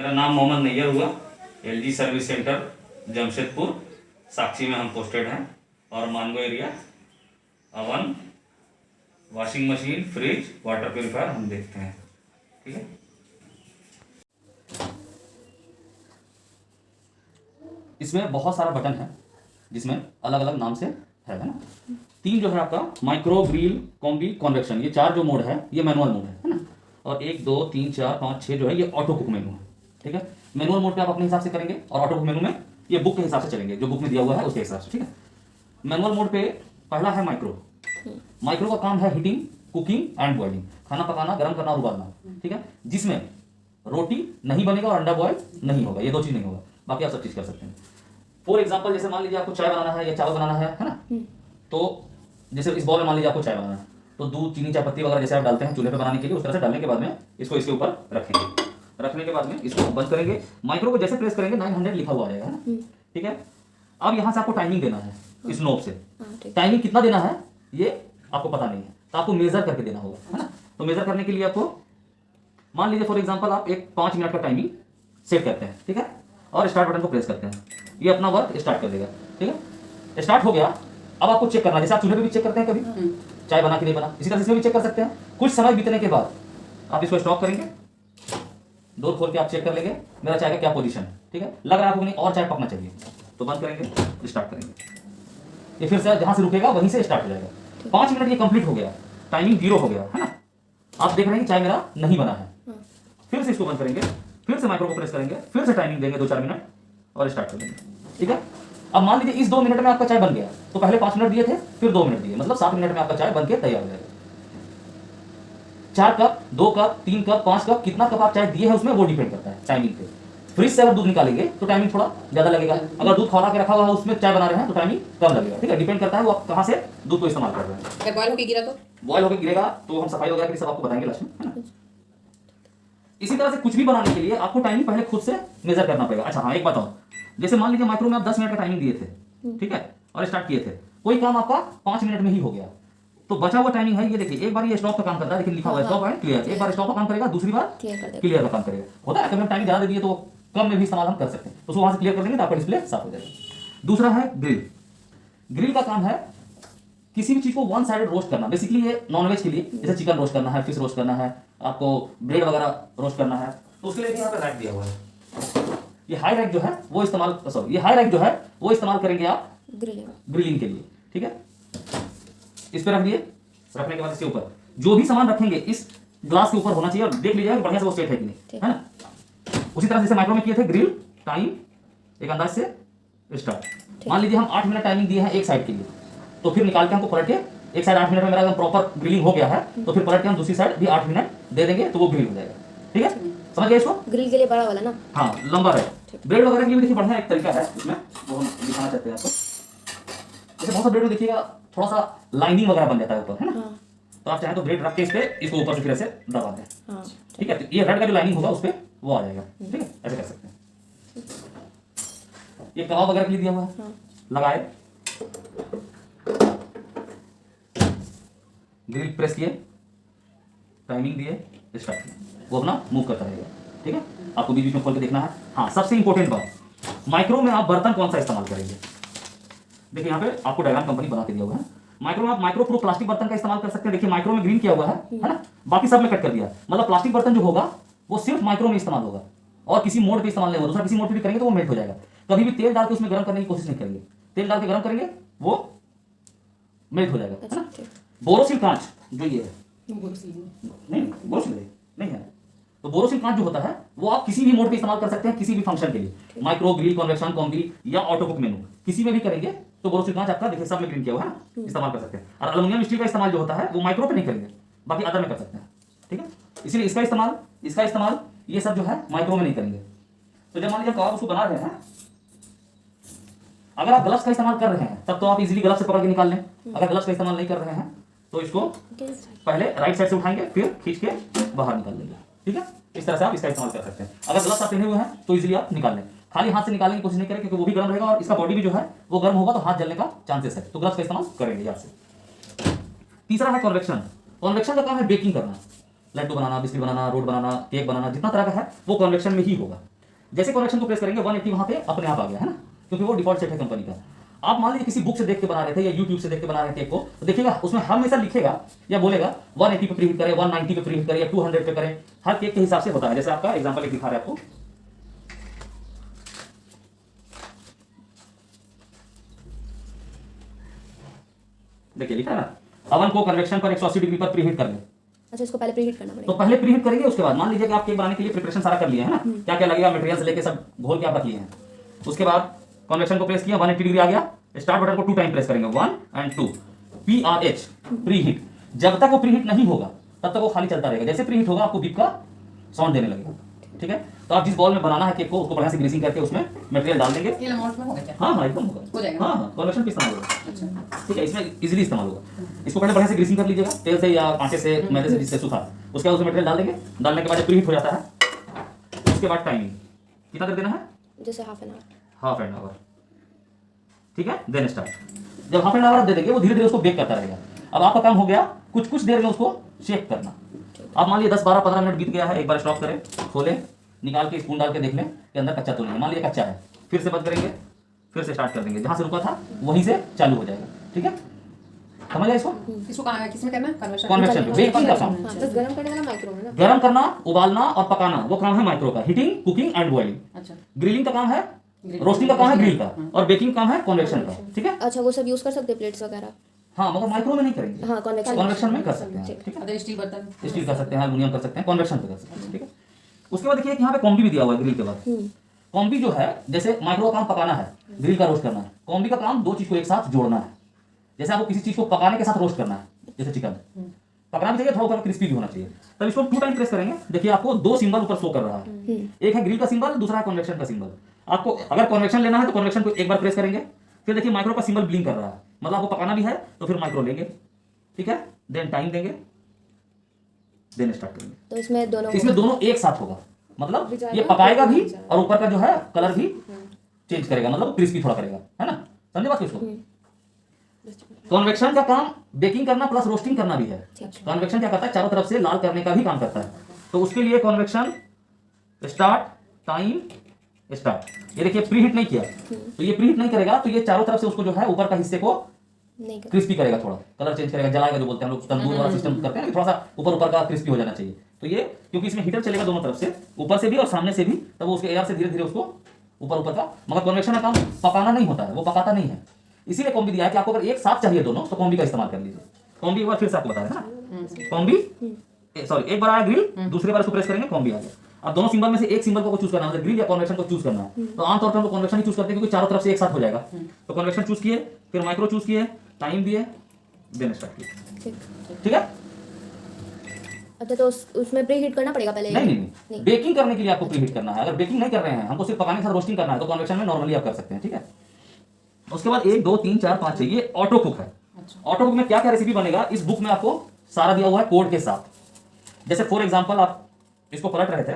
मेरा नाम मोहम्मद नैयर हुआ। LG service centre Jamshedpur Sakchi में हम पोस्टेड हैं। और Mango area oven, washing machine, fridge, water purifier हम देखते हैं। ठीक है। इसमें बहुत सारा बटन है जिसमें अलग अलग नाम से है ना। 3 जो है आपका माइक्रो, ग्रिल, कॉम्बी, कॉन्वेक्शन, ये 4 जो मोड है ये मैनुअल मोड है ना। और 1 2 3 4 5 6 जो है ये ऑटो कुक मेनू है। ठीक है। मैनुअल मोड पे आप अपने हिसाब से करेंगे और ऑटो कुक मेनू में ये बुक के हिसाब से चलेंगे, जो बुक में दिया हुआ है उसके हिसाब से। ठीक है। मैनुअल मोड पे पहला है माइक्रो। माइक्रो का काम है हीटिंग, कुकिंग एंड बॉइलिंग, खाना पकाना, गर्म करना और उबालना। ठीक है। जिसमें रोटी नहीं बनेगा और अंडा बॉयल नहीं होगा, ये 2 चीज नहीं होगा, बाकी आप सब चीज कर सकते हैं। फॉर एग्जाम्पल जैसे मान लीजिए आपको चाय बनाना है या चावल बनाना है ना। तो जैसे इस बॉल में मान लीजिए आपको चाय बनाना है, तो दूध, चीनी, चाय पत्ती वगैरह जैसे आप डालते हैं चूल्हे पे बनाने के लिए, उस तरह से डालने के बाद में इसको इसके ऊपर रखेंगे। रखने के बाद में इसको बंद करेंगे। माइक्रो को जैसे प्रेस करेंगे 900 लिखा हुआ आ जाएगा ना। ठीक है। अब यहाँ से आपको टाइमिंग देना है इस नोब से। टाइमिंग कितना देना है ये आपको पता नहीं है, तो आपको मेजर करके देना होगा, है ना। तो मेजर करने के लिए आपको मान लीजिए फॉर एग्जांपल आप एक 5 मिनट का टाइमिंग सेट करते हैं। ठीक है। और स्टार्ट बटन को प्रेस करते हैं, ये अपना वर्क स्टार्ट कर देगा। ठीक है। स्टार्ट हो गया। अब आपको चेक करना, जैसे आप चूल्हे पे भी चेक करते हैं कभी चाय बना कि नहीं बना, इसी तरह इसमें भी चेक कर सकते हैं। कुछ समय बीतने के बाद आप इसको स्टॉप करेंगे, डोर खोल के आप चेक कर लेंगे मेरा चाय का क्या पोजीशन है। ठीक है। लग रहा है आपको नहीं और चाय पकना चाहिए, तो बंद करेंगे, स्टार्ट करेंगे। ये फिर से जहां से रुकेगा वहीं से स्टार्ट हो जाएगा। 5 मिनट ये कंप्लीट हो गया, टाइमिंग 0 हो गया, है ना। आप देख रहे हैं कि चाय मेरा नहीं बना है। फिर से इसको बंद करेंगे, फिर से माइक्रो को प्रेस करेंगे, फिर से टाइमिंग देंगे 2-4 मिनट और स्टार्ट कर देंगे। ठीक है। अब मान लीजिए इस 2 मिनट में आपका चाय बन गया, तो पहले 5 मिनट दिए थे, फिर 2 मिनट दिए, मतलब 7 मिनट में आपका चाय बन के तैयार हो जाएगा। 4 कप, 2 कप, 3 कप, 5 कप, कितना कप आप चाय दिए हैं उसमें वो डिपेंड करता है टाइमिंग पे। फ्रिज से अगर दूध निकालेंगे तो टाइमिंग थोड़ा ज्यादा लगेगा, अगर दूध खौला के रखा हुआ है उसमें चाय बना रहे हैं तो टाइमिंग कम लगेगा। ठीक है। डिपेंड करता है वो आप कहाँ से दूध को इस्तेमाल कर रहे हैं। अगर बॉयल होकर गिरा तो बॉयल होकर गिरेगा तो हम सफाई वगैरह के लिए सब आपको बताएंगे लास्ट में, है ना। इसी तरह से कुछ भी बनाने के लिए आपको टाइमिंग पहले खुद से मेजर करना पड़ेगा। अच्छा हाँ, एक बात और, जैसे मान लीजिए माइक्रो में आप 10 मिनट का टाइमिंग दिए थे, ठीक है, और स्टार्ट किए थे, कोई काम आपका 5 मिनट में ही हो गया, तो बचा हुआ टाइमिंग है ये देखिए, एक बार ये स्टॉप का काम करता है, देखिए लिखा हुआ है स्टॉप एंड क्लियर। एक बार स्टॉप का काम करेगा, दूसरी बार क्लियर का काम करेगा। होता है कभी हम टाइमिंग ज्यादा दे दिए तो कम में भी इस्तेमाल हम कर सकते हैं, तो उसको वहां से क्लियर कर देंगे तो आपका डिस्प्ले साफ हो जाएगा। दूसरा है ग्रिल। ग्रिल का काम है किसी भी चीज को वन साइडेड रोस्ट करना। बेसिकली ये नॉनवेज के लिए, जैसे चिकन रोस्ट करना है, फिश रोस्ट करना है, आपको ब्रेड वगैरह रोस्ट करना है, तो उसके लिए यहाँ पे रैक दिया हुआ है। ये हाई रैक जो है वो इस्तेमाल, सॉरी ये हाई रैक जो है वो इस्तेमाल करेंगे आप ग्रिलिंग के लिए। ठीक है। इस पे रख दिए, रखने के बाद इसके ऊपर जो भी सामान रखेंगे इस ग्लास के ऊपर होना चाहिए, और देख लीजिएगा बढ़िया से वो सेट है कि नहीं, है ना। उसी तरह जैसे माइक्रो में किए थे, ग्रिल टाइम एक अंदाज से स्टार्ट। मान लीजिए हम 8 मिनट टाइमिंग दिए हैं एक साइड के लिए, तो फिर निकाल के हमको पलट के एक साइड 8 मिनट में मेरा एकदम प्रॉपर ग्रिलिंग हो गया है, तो फिर पलट के हम दूसरी साइड भी 8 मिनट दे देंगे तो वो ग्रिल हो जाएगा। ठीक है। समझ गए इसको। ग्रिल के लिए बड़ा वाला ना, हाँ लंबा है। ब्रेड वगैरह के लिए भी देखिए बढ़िया एक तरीका है इसमें, वो हम दिखाना चाहते हैं आपको। जैसे बहुत सा ब्रेड में देखिएगा थोड़ा सा लाइनिंग वगैरह बन जाता है ऊपर, है ना। तो आप चाहें तो ब्रेड रख के इस पे इसको ऊपर से फिर ऐसे दबा दें। ठीक है। तो ये रेड का जो लाइनिंग होगा उस पे वो आ जाएगा। ठीक है। ऐसे कर सकते हैं। ये कबाब वगैरह के लिए दिया हुआ है, लगाए, ग्रिल प्रेस किए, टाइमिंग दिए, स्टार्ट किया, वो अपना मूव करता रहेगा। ठीक है। आपको बीच बीच में खोल के देखना है। हाँ, सबसे इंपॉर्टेंट बात, माइक्रो में आप बर्तन कौन सा इस्तेमाल करेंगे। देखिए यहाँ पे आपको डायग्राम कंपनी बना के दिया हुआ है। माइक्रो में आप माइक्रो प्रो प्लास्टिक बर्तन का इस्तेमाल कर सकते हैं। देखिए माइक्रो में ग्रीन किया हुआ है ना, बाकी सब में कट कर दिया, मतलब प्लास्टिक बर्तन जो होगा वो सिर्फ माइक्रो में इस्तेमाल होगा और किसी मोड पे इस्तेमाल नहीं होगा। दूसरा किसी मोड पे भी करेंगे तो वो मेल्ट हो जाएगा। कभी भी तेल डाल के उसमें गर्म करने की कोशिश नहीं करेंगे, तेल डाल के गर्म करेंगे वो मेल्ट हो जाएगा, है ना। बोरोसिल कांच जो ये है, नहीं बोरोसिल नहीं है, तो बोरोसिल कांच जो होता है वो आप किसी भी मोड पे इस्तेमाल कर सकते हैं, किसी भी फंक्शन के लिए, माइक्रो, ग्रिल, कन्वेक्शन, कॉम्बी या ऑटो कुक मेनू, किसी में भी करेंगे तो बोरोसिल कांच आपका देखिए सब में ग्रीन किया हुआ है ना, इस्तेमाल कर सकते हैं। और एल्युमिनियम स्टील का इस्तेमाल जो होता है वो माइक्रो पे नहीं करेंगे, बाकी अदर में कर सकते हैं। ठीक है। इसलिए इसका इस्तेमाल ये सब जो है माइक्रो में नहीं करेंगे। तो जब मान लीजिए कबाब उसको बना रहे हैं, अगर आप ग्लव्स का इस्तेमाल कर रहे हैं तब तो आप इजीली ग्लव्स से पकड़ के निकाल लें। अगर ग्लव्स का इस्तेमाल नहीं कर रहे हैं तो इसको पहले राइट साइड से उठाएंगे, फिर खींच के बाहर निकाल लेंगे। ठीक है। इस तरह से आप इसका इस्तेमाल कर सकते हैं। अगर ग्लव्स आप पहने हुए हैं तो इजीली आप निकाल लें। खाली हाथ से निकालने की कोशिश नहीं करें क्योंकि वो भी गर्म रहेगा और इसका बॉडी भी जो है वो गर्म होगा तो हाथ जलने का चांसेस है, तो ग्लव्स का इस्तेमाल करेंगे यहाँ से। तीसरा है कन्वेक्शन। कन्वेक्शन का काम है बेकिंग करना, लड्डू बनाना, बिस्किट बनाना, रोट बनाना, केक बनाना, जितना तरह का है वो कन्वेक्शन में ही होगा। जैसे कन्वेक्शन को प्रेस करेंगे 180 वहां पे अपने आप आ गया है ना, क्योंकि वो डिफॉल्ट सेट है कंपनी का। आप मान लीजिए किसी बुक से देख के बना रहे थे या यूट्यूब से देख के बना रहे थे एक को, तो देखिएगा उसमें हमेशा लिखेगा या बोलेगा 180 पे प्रीहीट करें, 190 पे प्रीहीट करें या 200 पे करें, हर केक के हिसाब से होता है। जैसे आपका एग्जांपल एक दिखा रहे हैं आपको, देखिए लिखा है ना, अवन को कन्वेक्शन पर 180 डिग्री पर प्रीहीट कर ले। अच्छा, इसको पहले प्रीहीट करना तो पड़ेगा। पहले प्रीहीट करेंगे, उसके बाद मान लीजिए कि आप केक बनाने के लिए प्रिपरेशन सारा कर लिए है ना, क्या क्या लगेगा मटेरियल्स लेके सब घोल के आप रख लिए हैं। उसके बाद कन्वेक्शन को प्रेस किया, 180 डिग्री आ गया, स्टार्ट बटन को 2 टाइम प्रेस करेंगे, 1 और 2, PRH प्रीहीट। जब तक वो प्रीहीट नहीं होगा तब तक वो खाली चलता रहेगा, जैसे प्रीहीट होगा आपको बीप का साउंड देने लगेगा। ठीक है, तो आप जिस बॉल में बनाना है केक को उसको बढ़िया से ग्रीसिंग करके उसमें मटेरियल डाल देंगे। ये अमाउंट में होगा क्या? हाँ हाँ एकदम होगा, हो जाएगा। हाँ हाँ कन्वेक्शन पे इस्तेमाल होगा। अच्छा। ठीक है, इसमें इजीली इस्तेमाल होगा। इसको पहले बढ़िया से ग्रीसिंग कर लीजिएगा तेल से या आटे से, मैदे से, जिससे सूखा। उसके बाद उसमें मटेरियल डाल देंगे, डालने के बाद जब प्रीहीट हो जाता है उसके बाद टाइमिंग कितना देर देना है, जैसे half an hour. Half an hour. ठीक है, देन स्टार्ट। जब हाफ एन आवर दे देंगे वो धीरे धीरे उसको बेक करता रहेगा। अब आपका काम हो गया कुछ देर में उसको शेक करना। आप मान लीजिए 10 12 15 मिनट बीत गया है, एक बार स्टॉप करें, खोलें, निकाल के स्पून डाल के देख लें कि अंदर कच्चा तो नहीं है। मान लीजिए कच्चा है, फिर से बंद करेंगे, फिर से स्टार्ट कर देंगे, जहां से रुका था वहीं से चालू हो जाएगा। ठीक है, समझ गया इसको? इसको कहाँ है, किसमें करना है? कन्वेक्शन पे, बेकिंग का काम। हाँ, बस गरम करने वाला माइक्रो है ना। गरम करना, उबालना और पकाना वो काम है माइक्रो का। Heating, cooking and boiling. अच्छा। ग्रिलिंग का काम है, रोस्टिंग का काम है ग्रिल का, और बेकिंग काम है कन्वेक्शन का। ठीक है, अच्छा, वो सब यूज कर सकते हैं प्लेट्स वगैरह। हाँ मगर माइक्रो में नहीं करेंगे, हाँ, कन्वेक्शन कन्वेक्शन में कर सकते हैं। ठीक है, अदर स्टील बर्तन। स्टील कर सकते हैं, एल्युमिनियम कर सकते हैं, कन्वेक्शन पे कर सकते हैं। ठीक है, उसके बाद देखिए कि यहाँ पे कॉम्बी भी दिया हुआ है ग्रिल के बाद। कॉम्बी जो है, जैसे माइक्रो का काम पकाना है, ग्रिल का रोस्ट करना है, कॉम्बी का काम दो चीज को एक साथ जोड़ना है। जैसे आपको किसी चीज को पकाने के साथ रोस्ट करना है, जैसे चिकन पकना भी चाहिए, थोड़ा ऊपर क्रिस्पी भी होना चाहिए, तब इसको 2 टाइम प्रेस करेंगे। देखिए आपको 2 सिंबल ऊपर शो कर रहा है, एक है ग्रिल का सिंबल, दूसरा है कन्वेक्शन का सिंबल। आपको अगर कन्वेक्शन लेना है तो कन्वेक्शन को एक बार प्रेस करेंगे, फिर देखिए माइक्रो का सिंबल ब्लिंक कर रहा है, मतलब आपको पकाना भी है तो फिर माइक्रो लेंगे। ठीक है, देन टाइम देंगे, देन स्टार्ट करेंगे। तो इसमें दोनों एक साथ होगा, मतलब ये पकाएगा भी और ऊपर का जो है कलर भी चेंज करेगा, मतलब क्रिस्पी थोड़ा करेगा, है ना? समझे बात इसको? कन्वेक्शन का काम बेकिंग करना प्लस रोस्टिंग करना भी है। कन्वेक्शन क्या करता है, चारों तरफ से लाल करने का भी काम करता है। तो उसके लिए कन्वेक्शन स्टार्ट, टाइम, स्टार्ट। ये देखिए प्रीहीट नहीं किया, तो ये प्रीहीट नहीं करेगा, तो ये चारों तरफ से उसको जो है ऊपर का हिस्से को नहीं कर। क्रिस्पी करेगा, थोड़ा कलर चेंज करेगा, जलाएगा, जो बोलते हैं हम लोग तंदूर वाला सिस्टम करते हैं ना, थोड़ा सा ऊपर का क्रिस्पी हो जाना चाहिए। तो ये क्योंकि इसमें हीटर चलेगा दोनों तरफ से, ऊपर से भी और सामने से भी, तब वो उसके एयर से धीरे धीरे उसको ऊपर का। मगर कन्वेक्शन का काम पकाना नहीं होता है, वो पकाता नहीं है। इसीलिए कॉम्बी दिया है कि आपको अगर एक साथ चाहिए दोनों, तो कॉम्बी का इस्तेमाल कर लीजिए। कॉम्बी एक बार फिर से आपको बता रहे हैं ना, कॉम्बी सॉरी, एक बार आया ग्रिल, दूसरी बार उसको प्रेस करेंगे, कॉम्बी आ गया। अब दोनों सिंबल में से एक सिंबल को चूज करना है, मतलब ग्रिल या कन्वेक्शन को चूज करना है। तो आमतौर पर हम लोग कन्वेक्शन ही चूज करते हैं, क्योंकि चारों तरफ से एक साथ हो जाएगा। तो कन्वेक्शन चूज किए, फिर माइक्रो चूज किए, टाइम दिए, देन स्टार्ट किए। ठीक है, अच्छा, तो उसमें प्री हीट करना पड़ेगा पहले? नहीं, बेकिंग करने के लिए आपको प्री हीट करना है। अगर बेकिंग नहीं कर रहे हैं, हमको सिर्फ पकाने के साथ रोस्टिंग करना है, तो कन्वेक्शन में नॉर्मली आप कर सकते हैं। ठीक है, उसके बाद 1 2 3 4 5 6 ये ऑटो कुक है। ऑटो कुक में क्या क्या रेसिपी बनेगा, इस बुक में आपको सारा दिया हुआ है कोड के साथ। जैसे फॉर एग्जांपल आप इसको पलट रहे थे,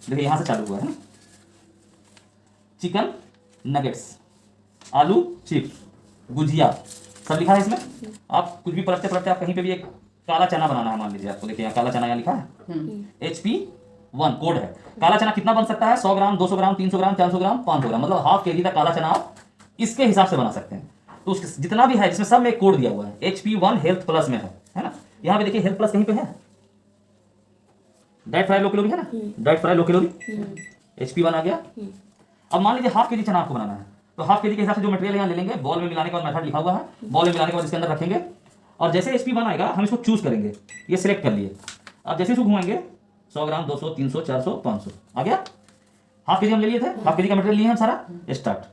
देखिए यहां से चालू हुआ है ना, चिकन नगेट्स, आलू चिप्स, गुजिया, सब लिखा है इसमें। आप कुछ भी पलटते पलटते आप कहीं पे भी एक काला चना बनाना है, मान लीजिए आपको, देखिए यहाँ काला चना यहाँ लिखा है, HP1 कोड है। काला चना कितना बन सकता है, 100 ग्राम, 200 ग्राम, 300 ग्राम, 400 ग्राम, 500 ग्राम, मतलब हाफ केजी तक काला चना आप इसके हिसाब से बना सकते हैं। तो उसके जितना भी है, जिसमें सब में एक कोड दिया हुआ है, HP1 हेल्थ प्लस में है ना। यहाँ पे देखिए हेल्थ प्लस कहीं पे है, डाइट फ्राई लो कैलोरी है ना, diet fry low calorie, HP1 आ गया। अब मान लीजिए हाफ केजी चना आपको बनाना है, तो हाफ केजी के हिसाब से जो मटेरियल यहाँ ले लेंगे, बॉल में मिलाने का मेथड लिखा हुआ है, बॉल में मिलाने के बाद इसके अंदर रखेंगे, और जैसे HP1 आएगा हम इसको चूज करेंगे, ये सिलेक्ट कर लिए। अब जैसे इसको घुमाएंगे, 100 ग्राम, 200, 300, 400, 500 आ गया। हाफ केजी हम ले लिए थे, हाफ केजी का मटेरियल लिए हम सारा। स्टार्ट।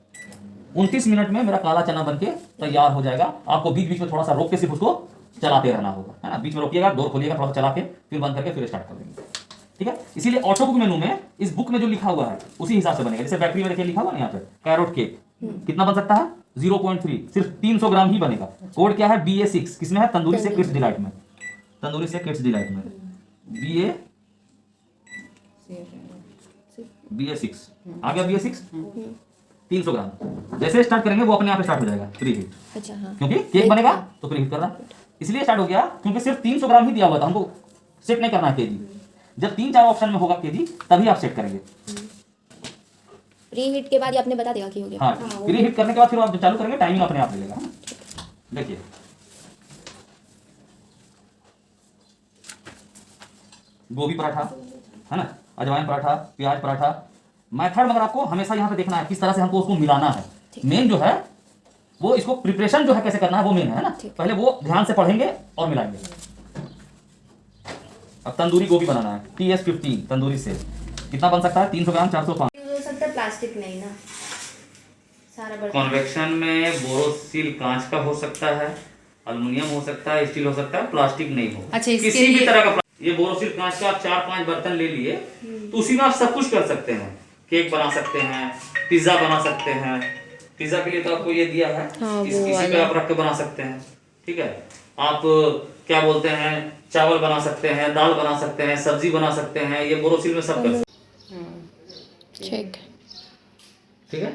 29 मिनट में मेरा काला चना बनके तैयार हो जाएगा। आपको बीच बीच में थोड़ा सा रोक के सिर्फ उसको चलाते रहना होगा, है ना। बीच में रोकिएगा, डोर खोलिएगा, थोड़ा सा चला के फिर बंद करके फिर स्टार्ट कर देंगे। ठीक है, इसीलिए ऑटो कुक मेनू में इस बुक में जो लिखा हुआ है उसी हिसाब से बनेगा। जैसे बेकरी में देखिए लिखा हुआ है यहाँ पे कैरोट केक, कितना बन सकता है, 0.3, सिर्फ 300 ग्राम ही बनेगा। कोड क्या है, BA6, किसमें है, तंदूरी से किड्स डिलाइट में, तंदूरी से किड्स डिलाइट में BA6 आ गया। BA6 300 ग्राम। जैसे स्टार्ट करेंगे वो अपने आप स्टार्ट हो जाएगा प्री हीट। अच्छा, हाँ, क्योंकि केक बनेगा तो प्री हीट करना, इसलिए स्टार्ट हो गया, क्योंकि सिर्फ 300 ग्राम ही दिया हुआ था, हमको सेट नहीं करना है केजी। जब 3-4 ऑप्शन में होगा केजी तभी आप सेट करेंगे। प्री हीट के बाद ये आपने बता देगा कि हो गया। हाँ, प्री हीट करने के बाद फिर आप चालू करेंगे, टाइमिंग अपने आप ले लेगा, है ना। देखिए गोभी पराठा, है ना, अजवाइन पराठा, प्याज पराठा। मेथड मगर आपको हमेशा यहाँ पे देखना है किस तरह से हमको उसको मिलाना है। मेन जो है वो इसको प्रिपरेशन जो है कैसे करना है वो मेन है ना। पहले वो ध्यान से पढ़ेंगे और मिलाएंगे। अब तंदूरी गोभी बनाना है, TS15 तंदूरी से कितना बन सकता है? 300 ग्राम, 405। हो सकता है प्लास्टिक नहीं ना, सारा बर्तन। कन्वेक्शन में बोरोसिल कांच का हो सकता है, एल्युमिनियम हो सकता है, स्टील हो सकता है, प्लास्टिक नहीं हो। अच्छा, इसके किसी भी लिए- तरह का ये बोरोसिल कांच का आप 4-5 बर्तन ले लिए तो उसी में आप सब कुछ कर सकते हैं। केक बना सकते हैं, पिज्जा बना सकते हैं। पिज्जा के लिए तो आपको ये दिया है, इसी पे आप रख के बना सकते हैं। ठीक है, आप क्या बोलते हैं, चावल बना सकते हैं, दाल बना सकते हैं, सब्जी बना सकते हैं। ये बोरोसिल में सब कर सकते हैं। ठीक। ठीक है।